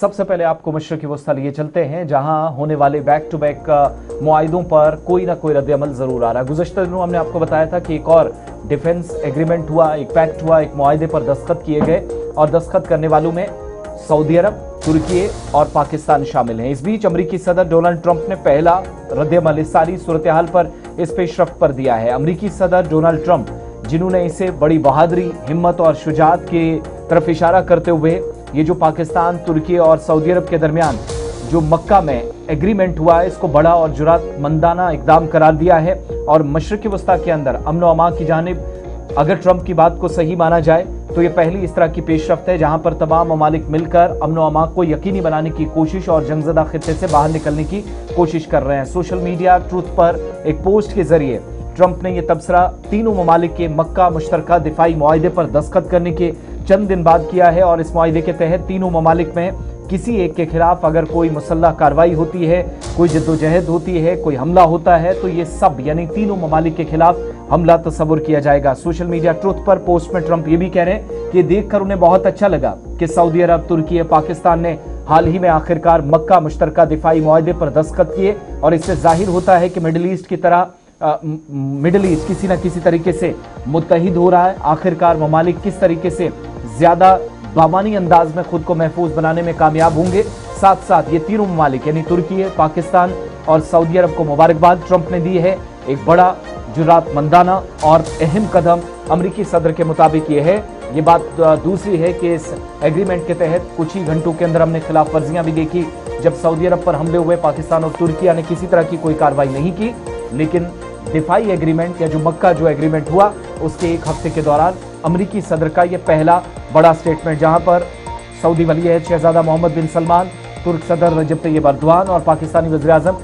सबसे पहले आपको मशरक़ी वस्ता लिए चलते हैं, जहां होने वाले बैक टू बैक मुआहिदों पर कोई ना कोई रद्द-ए-अमल जरूर आ रहा है। गुज़श्ता दिनों हमने आपको बताया था कि एक और डिफेंस एग्रीमेंट हुआ, एक पैक्ट हुआ, एक मुआहिदे पर दस्तखत किए गए और दस्तखत करने वालों में सऊदी अरब, तुर्की और पाकिस्तान शामिल हैं। इस बीच अमरीकी सदर डोनाल्ड ट्रंप ने पहला रद्द-ए-अमल इस सारी सूरत हाल पर इस पेशरफ्त पर दिया है। अमरीकी सदर डोनाल्ड ट्रंप, जिन्होंने इसे बड़ी बहादुरी, हिम्मत और शुजाअत की तरफ इशारा करते हुए ये जो पाकिस्तान, तुर्की और सऊदी अरब के दरमियान जो मक्का में एग्रीमेंट हुआ है, इसको बड़ा और जुरातमंदाना इकदाम करार दिया है। और मशरक़ी वस्ता के अंदर अमन व अमान की जानिब अगर ट्रंप की बात को सही माना जाए तो ये पहली इस तरह की पेशरफ्त है जहां पर तमाम ममालिक मिलकर अमन व अमान को यकीनी बनाने की कोशिश और जंगज़दा खित्ते से बाहर निकलने की कोशिश कर रहे हैं। सोशल मीडिया ट्रूथ पर एक पोस्ट के जरिए ट्रंप ने यह तबसरा तीनों ममालिक के मक्का मुश्तरका दिफाई मुआहिदे पर दस्तखत करने के चंद दिन बाद किया है। और इस मुआहिदे के तहत तीनों ममालिक में किसी एक के खिलाफ अगर कोई मुसल्लह कार्रवाई होती है, कोई जद्दोजहद होती है, कोई हमला होता है, तो ये सब यानी तीनों ममालिक के खिलाफ हमला तस्वुर किया जाएगा। सोशल मीडिया ट्रुथ पर पोस्ट में ट्रंप ये भी कह रहे हैं कि देखकर उन्हें बहुत अच्छा लगा कि सऊदी अरब, तुर्की, पाकिस्तान ने हाल ही में आखिरकार मक्का मुश्तरका दिफाई मुआहिदे पर दस्तखत किए। और इससे जाहिर होता है कि मिडिल ईस्ट की तरह मिडिल ईस्ट किसी न किसी तरीके से मुत्तहिद हो रहा है। आखिरकार ममालिक किस तरीके से ज्यादा बामानी अंदाज में खुद को महफूज बनाने में कामयाब होंगे। साथ साथ ये तीनों ममालिक यानी तुर्की, पाकिस्तान और सऊदी अरब को मुबारकबाद ट्रंप ने दी है। एक बड़ा जुरातमंदाना और अहम कदम अमरीकी सदर के मुताबिक ये है। ये बात दूसरी है कि इस एग्रीमेंट के तहत कुछ ही घंटों के अंदर हमने खिलाफ वर्जियां भी देखी जब सऊदी अरब पर हमले हुए। पाकिस्तान और तुर्की ने किसी तरह की कोई कार्रवाई नहीं की, लेकिन दिफाई एग्रीमेंट या जो मक्का जो एग्रीमेंट हुआ उसके एक हफ्ते के दौरान अमरीकी सदर का यह पहला बड़ा स्टेटमेंट, जहां पर सऊदी वली अहद शहजादा मोहम्मद बिन सलमान, तुर्क सदर रजब तैयब अर्दवान और पाकिस्तानी वज़ीर आज़म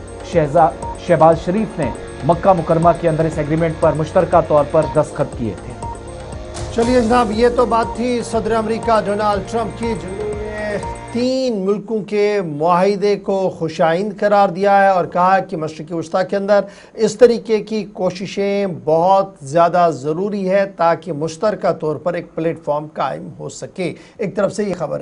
शहबाज शरीफ ने मक्का मुकरमा के अंदर इस एग्रीमेंट पर मुश्तरका तौर पर दस्तखत किए थे। चलिए जनाब, ये तो बात थी सदर अमेरिका डोनाल्ड ट्रंप की, जिन्होंने 3 मुल्कों के मुआहिदे को खुशाइंद करार दिया है और कहा कि मशरिक़ी वस्ता के अंदर इस तरीके की कोशिशें बहुत ज़्यादा ज़रूरी है ताकि मुश्तरका तौर पर एक प्लेटफॉर्म कायम हो सके। एक तरफ से ये खबर है।